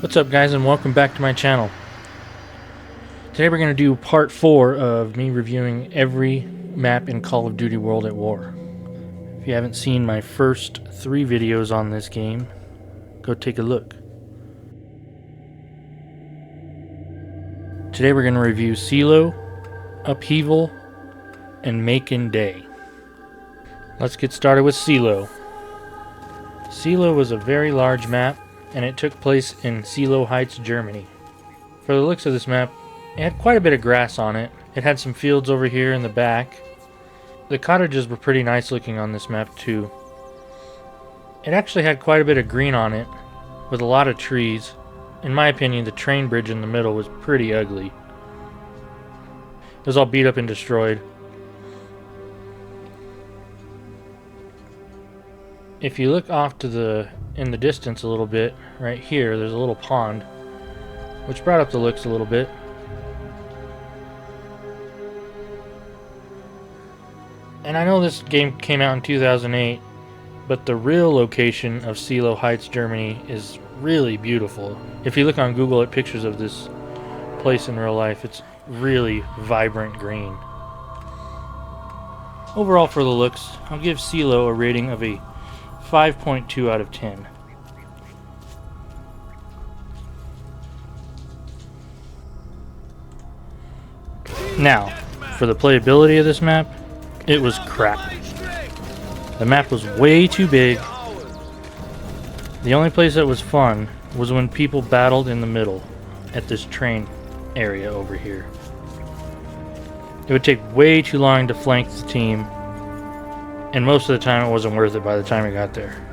What's up guys, and welcome back to my channel. Today we're going to do part 4 of me reviewing every map in Call of Duty World at War. If you haven't seen my first 3 videos on this game, go take a look. Today we're going to review Seelow, Upheaval, and Makin Day. Let's get started with Seelow. Seelow was a very large map, and it took place in Seelow Heights, Germany. For the looks of this map, it had quite a bit of grass on it. It had some fields over here in the back. The cottages were pretty nice looking on this map too. It actually had quite a bit of green on it, with a lot of trees. In my opinion, the train bridge in the middle was pretty ugly. It was all beat up and destroyed. If you look off to in the distance a little bit, right here, there's a little pond, which brought up the looks a little bit. And I know this game came out in 2008, but the real location of Seelow Heights, Germany is really beautiful. If you look on Google at pictures of this place in real life, it's really vibrant green. Overall for the looks, I'll give Seelow a rating of a 5.2 out of 10. Now, for the playability of this map, it was crap. The map was way too big. The only place that was fun was when people battled in the middle at this train area over here. It would take way too long to flank the team, and most of the time it wasn't worth it by the time we got there.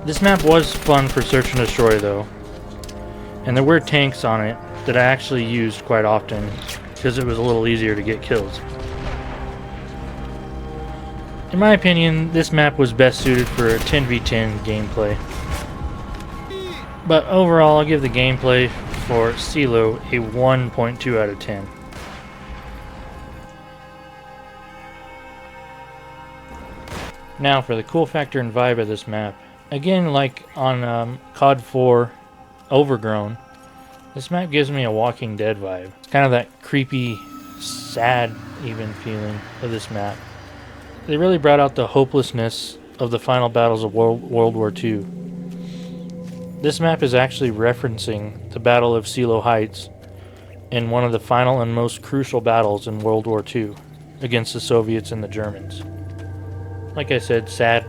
This map was fun for search and destroy though, and there were tanks on it that I actually used quite often because it was a little easier to get kills. In my opinion, this map was best suited for a 10v10 gameplay. But overall, I'll give the gameplay for Seelow a 1.2 out of 10. Now for the cool factor and vibe of this map. Again, like on COD 4 Overgrown, this map gives me a Walking Dead vibe. It's kind of that creepy, sad even feeling of this map. They really brought out the hopelessness of the final battles of World War II. This map is actually referencing the Battle of Seelow Heights in one of the final and most crucial battles in World War II against the Soviets and the Germans. Like I said, sad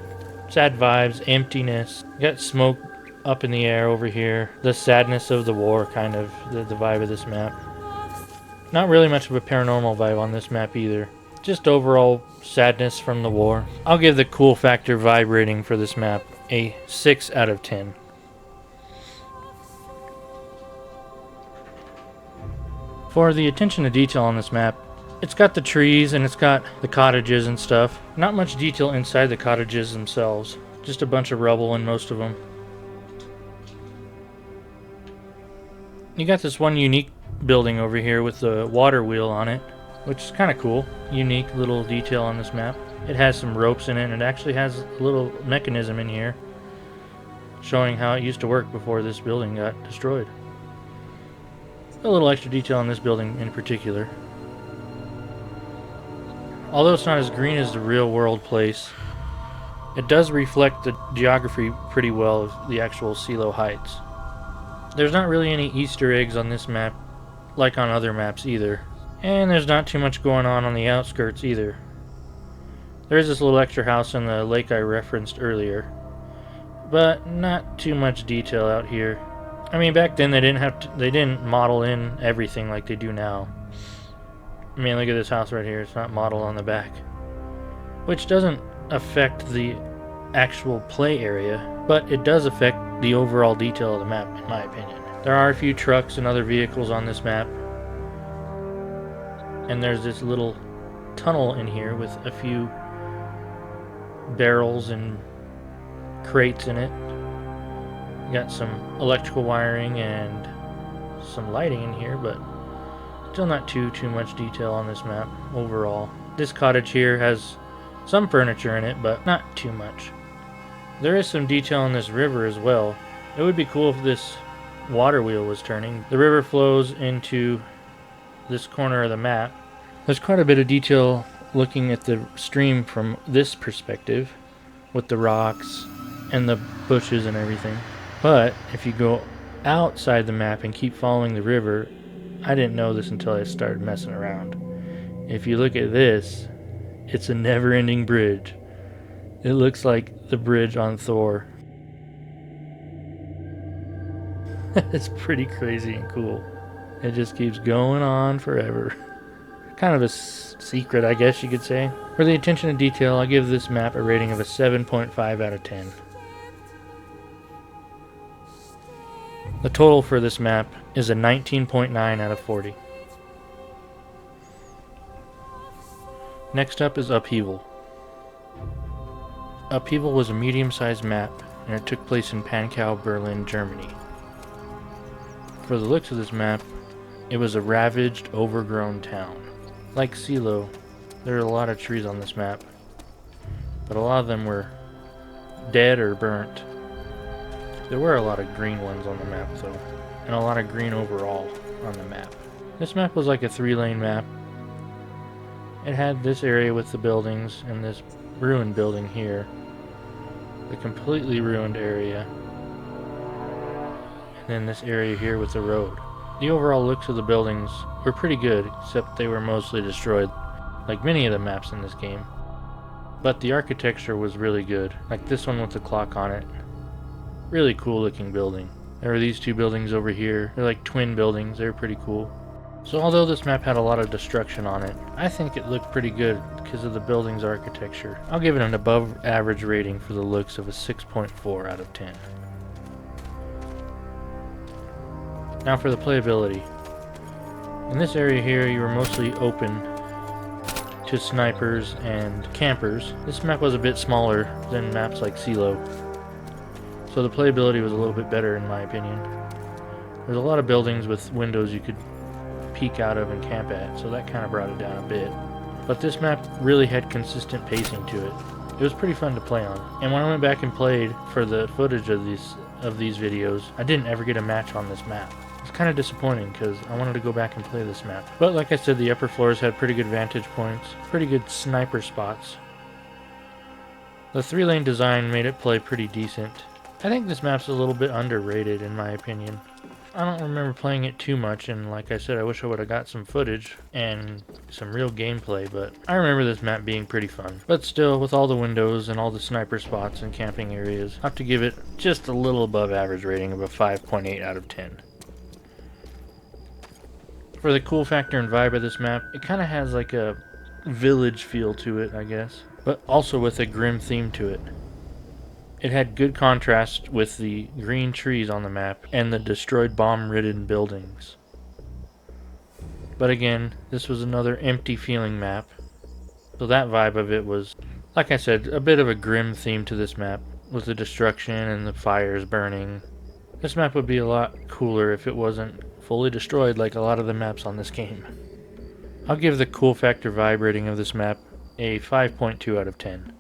vibes, emptiness. Got smoke up in the air over here. The sadness of the war, kind of the vibe of this map. Not really much of a paranormal vibe on this map either. Just overall sadness from the war. I'll give the cool factor vibe rating for this map a 6 out of 10. For the attention to detail on this map, it's got the trees and it's got the cottages and stuff. Not much detail inside the cottages themselves. Just a bunch of rubble in most of them. You got this one unique building over here with the water wheel on it, which is kind of cool. Unique little detail on this map. It has some ropes in it, and it actually has a little mechanism in here showing how it used to work before this building got destroyed. A little extra detail on this building in particular. Although it's not as green as the real world place, it does reflect the geography pretty well of the actual Seelow Heights. There's not really any Easter eggs on this map like on other maps either. And there's not too much going on the outskirts either. There is this little extra house in the lake I referenced earlier, but not too much detail out here. I mean, back then they didn't model in everything like they do now. I mean, look at this house right here. It's not modeled on the back, which doesn't affect the actual play area, but it does affect the overall detail of the map, in my opinion. There are a few trucks and other vehicles on this map, and there's this little tunnel in here with a few barrels and crates in it. You got some electrical wiring and some lighting in here, but still not too much detail on this map overall. This cottage here has some furniture in it, but not too much. There is some detail on this river as well. It would be cool if this water wheel was turning. The river flows into this corner of the map. There's quite a bit of detail looking at the stream from this perspective with the rocks and the bushes and everything. But if you go outside the map and keep following the river, I didn't know this until I started messing around. If you look at this, it's a never-ending bridge. It looks like the bridge on Thor. It's pretty crazy and cool. It just keeps going on forever. Kind of a secret, I guess you could say. For the attention to detail, I give this map a rating of a 7.5 out of 10. The total for this map is a 19.9 out of 40. Next up is Upheaval. Upheaval was a medium-sized map, and it took place in Pankow, Berlin, Germany. For the looks of this map, it was a ravaged, overgrown town. Like Seelow, there are a lot of trees on this map, but a lot of them were dead or burnt. There were a lot of green ones on the map though, and a lot of green overall on the map. This map was like a 3-lane map. It had this area with the buildings and this ruined building here, the completely ruined area, and then this area here with the road. The overall looks of the buildings were pretty good, except they were mostly destroyed, like many of the maps in this game. But the architecture was really good, like this one with the clock on it. Really cool looking building. There are these two buildings over here. They're like twin buildings. They're pretty cool. So although this map had a lot of destruction on it, I think it looked pretty good because of the building's architecture. I'll give it an above average rating for the looks of a 6.4 out of 10. Now for the playability. In this area here, you were mostly open to snipers and campers. This map was a bit smaller than maps like Seelow, so the playability was a little bit better in my opinion. There's a lot of buildings with windows you could peek out of and camp at, so that kind of brought it down a bit. But this map really had consistent pacing to it. It was pretty fun to play on. And when I went back and played for the footage of these videos, I didn't ever get a match on this map. It's kind of disappointing because I wanted to go back and play this map. But like I said, the upper floors had pretty good vantage points, pretty good sniper spots. The 3-lane design made it play pretty decent. I think this map's a little bit underrated in my opinion. I don't remember playing it too much, and like I said, I wish I would have got some footage and some real gameplay, but I remember this map being pretty fun. But still, with all the windows and all the sniper spots and camping areas, I have to give it just a little above average rating of a 5.8 out of 10. For the cool factor and vibe of this map, it kind of has like a village feel to it, I guess, but also with a grim theme to it. It had good contrast with the green trees on the map and the destroyed bomb-ridden buildings. But again, this was another empty feeling map, so that vibe of it was, like I said, a bit of a grim theme to this map, with the destruction and the fires burning. This map would be a lot cooler if it wasn't fully destroyed like a lot of the maps on this game. I'll give the cool factor vibe rating of this map a 5.2 out of 10.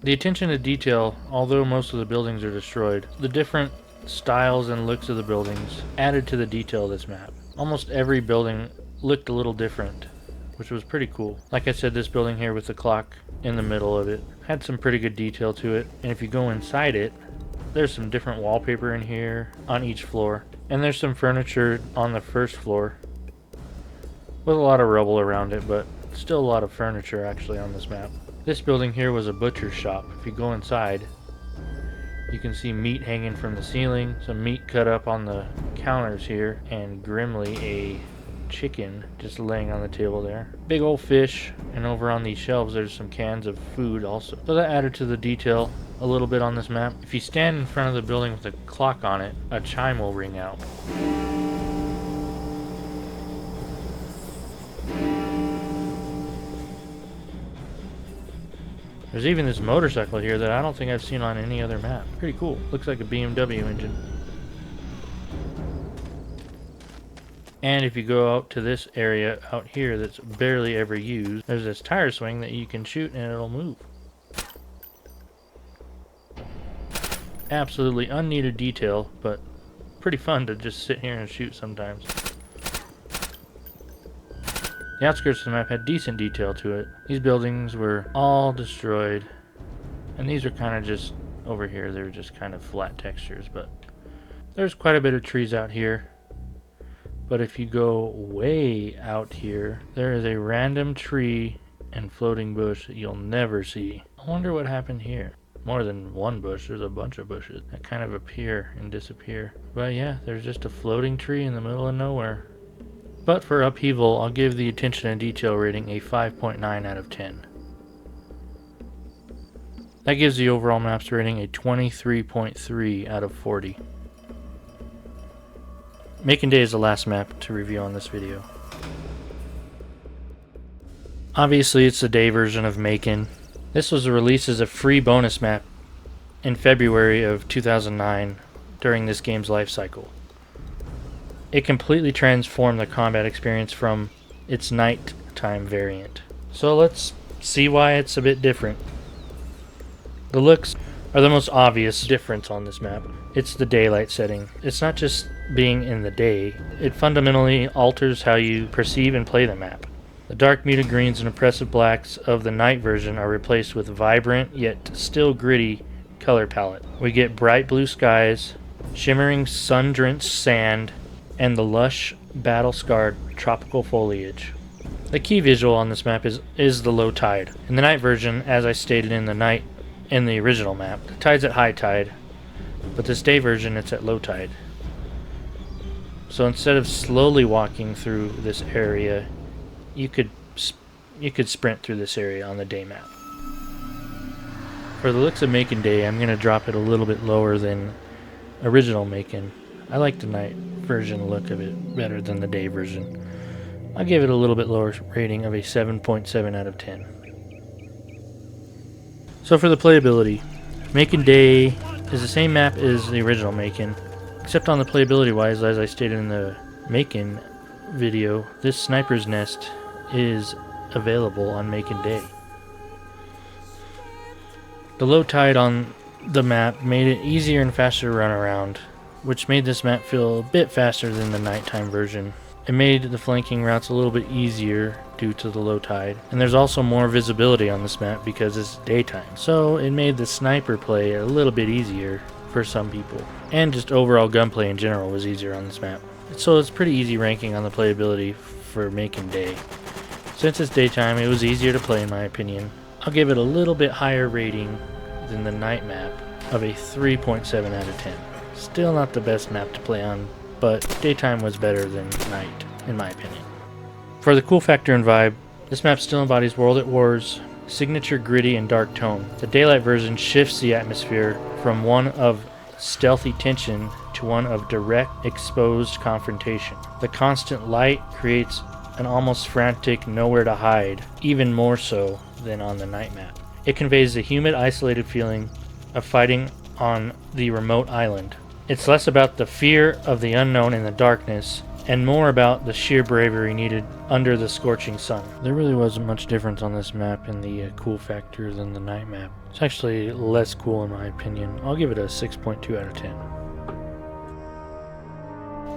The attention to detail, although most of the buildings are destroyed, the different styles and looks of the buildings added to the detail of this map. Almost every building looked a little different, which was pretty cool. Like I said, this building here with the clock in the middle of it had some pretty good detail to it, and if you go inside it, there's some different wallpaper in here on each floor, and there's some furniture on the first floor with a lot of rubble around it, but still a lot of furniture actually on this map. This building here was a butcher's shop. If you go inside, you can see meat hanging from the ceiling, some meat cut up on the counters here, and grimly a chicken just laying on the table there. Big old fish, and over on these shelves there's some cans of food also. So that added to the detail a little bit on this map. If you stand in front of the building with a clock on it, a chime will ring out. There's even this motorcycle here that I don't think I've seen on any other map. Pretty cool. Looks like a BMW engine. And if you go out to this area out here that's barely ever used, there's this tire swing that you can shoot and it'll move. absolutely unneeded detail, but pretty fun to just sit here and shoot sometimes. The outskirts of the map had decent detail to it. These buildings were all destroyed, and these are kind of just over here. They were just kind of flat textures, but there's quite a bit of trees out here. But if you go way out here, there is a random tree and floating bush that you'll never see. I wonder what happened here. More than one bush, there's a bunch of bushes that kind of appear and disappear. But yeah, there's just a floating tree in the middle of nowhere. But for Upheaval, I'll give the attention and detail rating a 5.9 out of 10. That gives the overall maps rating a 23.3 out of 40. Makin Day is the last map to review on this video. Obviously, it's the day version of Makin. This was released as a free bonus map in February of 2009 during this game's life cycle. It completely transformed the combat experience from its nighttime variant. So let's see why it's a bit different. The looks are the most obvious difference on this map. It's the daylight setting. It's not just being in the day, it fundamentally alters how you perceive and play the map. The dark muted greens and oppressive blacks of the night version are replaced with vibrant yet still gritty color palette. We get bright blue skies, shimmering sun-drenched sand, and the lush, battle-scarred tropical foliage. The key visual on this map is the low tide. In the night version, as I stated in the original map, the tide's at high tide, but this day version it's at low tide. So instead of slowly walking through this area, you could sprint through this area on the day map. For the looks of Makin Day, I'm going to drop it a little bit lower than original Makin. I like the night version look of it better than the day version. I'll give it a little bit lower rating of a 7.7 out of 10. So for the playability, Makin Day is the same map as the original Makin, except on the playability wise, as I stated in the Makin video, this sniper's nest is available on Makin Day. The low tide on the map made it easier and faster to run around, which made this map feel a bit faster than the nighttime version. It made the flanking routes a little bit easier due to the low tide, and there's also more visibility on this map because it's daytime, so it made the sniper play a little bit easier for some people, and just overall gunplay in general was easier on this map. So it's pretty easy ranking on the playability for Makin Day. Since it's daytime, it was easier to play in my opinion. I'll give it a little bit higher rating than the night map of a 3.7 out of 10. Still not the best map to play on, but daytime was better than night, in my opinion. For the cool factor and vibe, this map still embodies World at War's signature gritty and dark tone. The daylight version shifts the atmosphere from one of stealthy tension to one of direct, exposed confrontation. The constant light creates an almost frantic nowhere to hide, even more so than on the night map. It conveys the humid, isolated feeling of fighting on the remote island. It's less about the fear of the unknown in the darkness and more about the sheer bravery needed under the scorching sun. There really wasn't much difference on this map in the cool factor than the night map. It's actually less cool in my opinion. I'll give it a 6.2 out of 10.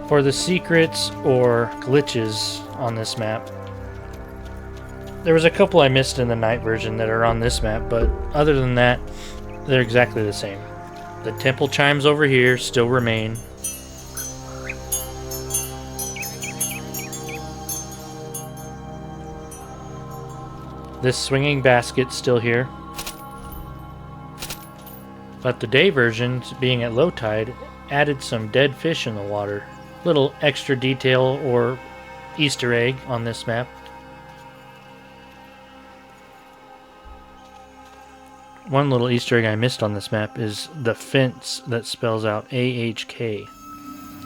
For the secrets or glitches on this map, there was a couple I missed in the night version that are on this map, but other than that, they're exactly the same. The temple chimes over here still remain. This swinging basket's still here. But the day version, being at low tide, added some dead fish in the water. Little extra detail or Easter egg on this map. One little Easter egg I missed on this map is the fence that spells out AHK.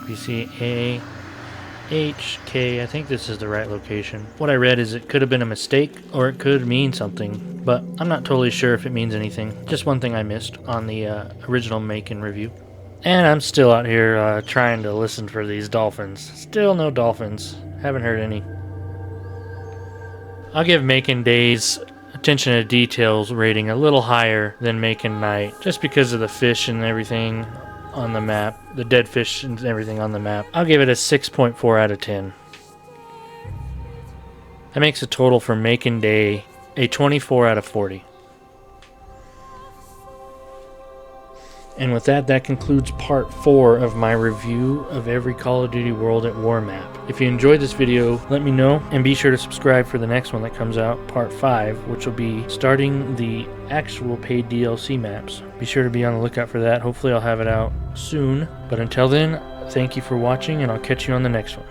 You see AHK, I think this is the right location. What I read is it could have been a mistake or it could mean something, but I'm not totally sure if it means anything. Just one thing I missed on the original Makin review. And I'm still out here trying to listen for these dolphins. Still no dolphins. Haven't heard any. I'll give Makin Days a attention to details rating a little higher than Makin Night, just because of the fish and everything on the map, the dead fish and everything on the map. I'll give it a 6.4 out of 10. That makes a total for Makin Day a 24 out of 40. And with that, that concludes part 4 of my review of every Call of Duty World at War map. If you enjoyed this video, let me know, and be sure to subscribe for the next one that comes out, part 5, which will be starting the actual paid DLC maps. Be sure to be on the lookout for that. Hopefully I'll have it out soon. But until then, thank you for watching, and I'll catch you on the next one.